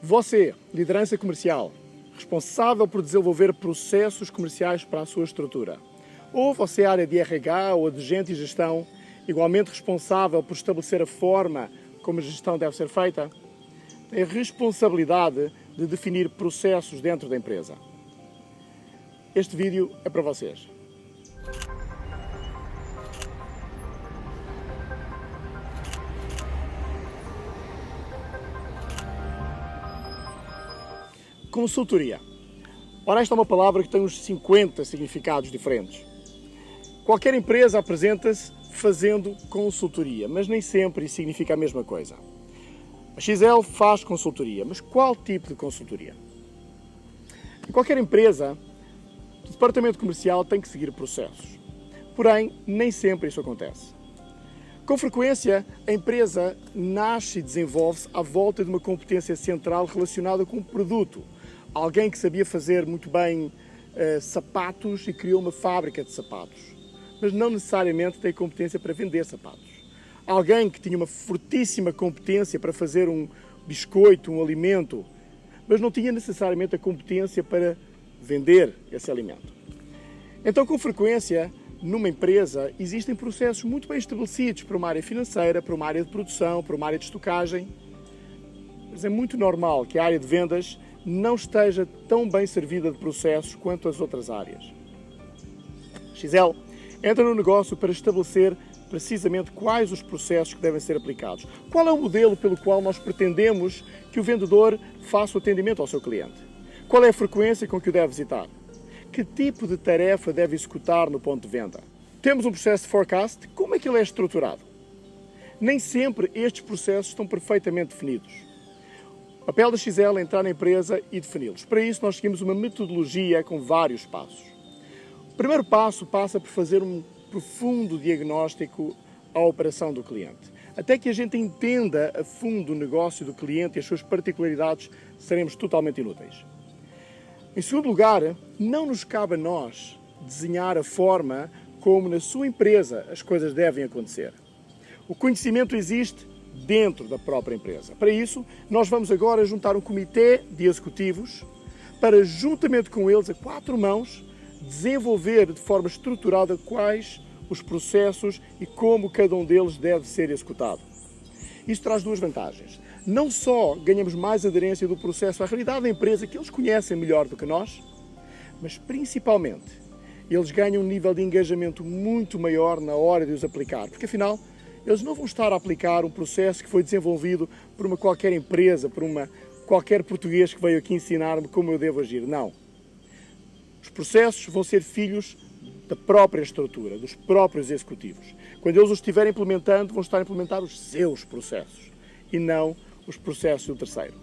Você, liderança comercial, responsável por desenvolver processos comerciais para a sua estrutura. Ou você, área de RH ou de gente e gestão, igualmente responsável por estabelecer a forma como a gestão deve ser feita, tem a responsabilidade de definir processos dentro da empresa. Este vídeo é para vocês. Consultoria. Ora, esta é uma palavra que tem uns 50 significados diferentes. Qualquer empresa apresenta-se fazendo consultoria, mas nem sempre isso significa a mesma coisa. A XL faz consultoria, mas qual tipo de consultoria? Em qualquer empresa, o departamento comercial tem que seguir processos. Porém, nem sempre isso acontece. Com frequência, a empresa nasce e desenvolve-se à volta de uma competência central relacionada com o produto. Alguém que sabia fazer muito bem sapatos e criou uma fábrica de sapatos, mas não necessariamente tem competência para vender sapatos. Alguém que tinha uma fortíssima competência para fazer um biscoito, um alimento, mas não tinha necessariamente a competência para vender esse alimento. Então, com frequência, numa empresa, existem processos muito bem estabelecidos para uma área financeira, para uma área de produção, para uma área de estocagem, mas é muito normal que a área de vendas não esteja tão bem servida de processos quanto as outras áreas. XL entra no negócio para estabelecer precisamente quais os processos que devem ser aplicados. Qual é o modelo pelo qual nós pretendemos que o vendedor faça o atendimento ao seu cliente? Qual é a frequência com que o deve visitar? Que tipo de tarefa deve executar no ponto de venda? Temos um processo de forecast, como é que ele é estruturado? Nem sempre estes processos estão perfeitamente definidos. O papel da XL é entrar na empresa e defini-los. Para isso, nós seguimos uma metodologia com vários passos. O primeiro passo passa por fazer um profundo diagnóstico à operação do cliente. Até que a gente entenda a fundo o negócio do cliente e as suas particularidades, seremos totalmente inúteis. Em segundo lugar, não nos cabe a nós desenhar a forma como na sua empresa as coisas devem acontecer. O conhecimento existe dentro da própria empresa. Para isso, nós vamos agora juntar um comitê de executivos para, juntamente com eles, a quatro mãos, desenvolver de forma estruturada quais os processos e como cada um deles deve ser executado. Isso traz duas vantagens. Não só ganhamos mais aderência do processo à realidade da empresa, que eles conhecem melhor do que nós, mas principalmente eles ganham um nível de engajamento muito maior na hora de os aplicar, porque afinal eles não vão estar a aplicar um processo que foi desenvolvido por uma qualquer empresa, por qualquer português que veio aqui ensinar-me como eu devo agir. Não. Os processos vão ser filhos da própria estrutura, dos próprios executivos. Quando eles os estiverem implementando, vão estar a implementar os seus processos e não os processos do terceiro.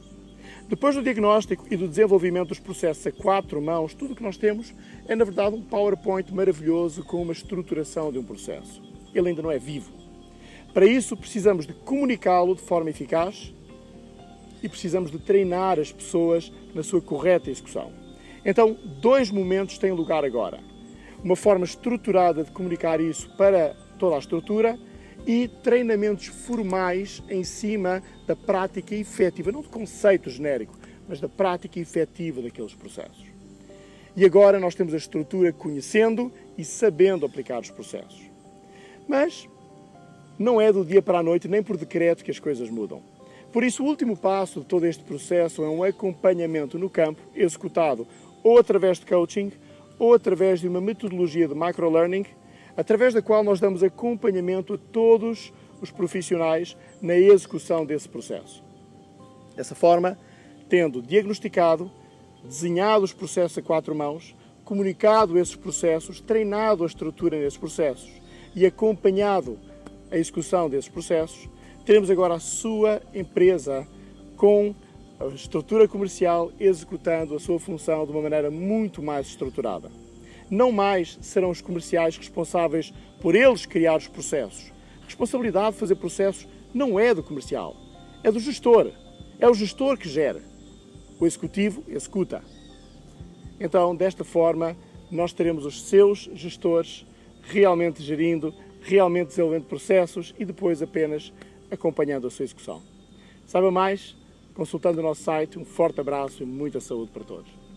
Depois do diagnóstico e do desenvolvimento dos processos a quatro mãos, tudo o que nós temos é, na verdade, um PowerPoint maravilhoso com uma estruturação de um processo. Ele ainda não é vivo. Para isso, precisamos de comunicá-lo de forma eficaz e precisamos de treinar as pessoas na sua correta execução. Então, dois momentos têm lugar agora. Uma forma estruturada de comunicar isso para toda a estrutura e treinamentos formais em cima da prática efetiva, não do conceito genérico, mas da prática efetiva daqueles processos. E agora nós temos a estrutura conhecendo e sabendo aplicar os processos. Mas não é do dia para a noite, nem por decreto, que as coisas mudam. Por isso, o último passo de todo este processo é um acompanhamento no campo, executado ou através de coaching, ou através de uma metodologia de microlearning, através da qual nós damos acompanhamento a todos os profissionais na execução desse processo. Dessa forma, tendo diagnosticado, desenhado os processos a quatro mãos, comunicado esses processos, treinado a estrutura nesses processos e acompanhado a execução desses processos, teremos agora a sua empresa com a estrutura comercial executando a sua função de uma maneira muito mais estruturada. Não mais serão os comerciais responsáveis por eles criar os processos. A responsabilidade de fazer processos não é do comercial, é do gestor. É o gestor que gera. O executivo executa. Então, desta forma, nós teremos os seus gestores realmente gerindo, realmente desenvolvendo processos e depois apenas acompanhando a sua execução. Saiba mais consultando o nosso site. Um forte abraço e muita saúde para todos.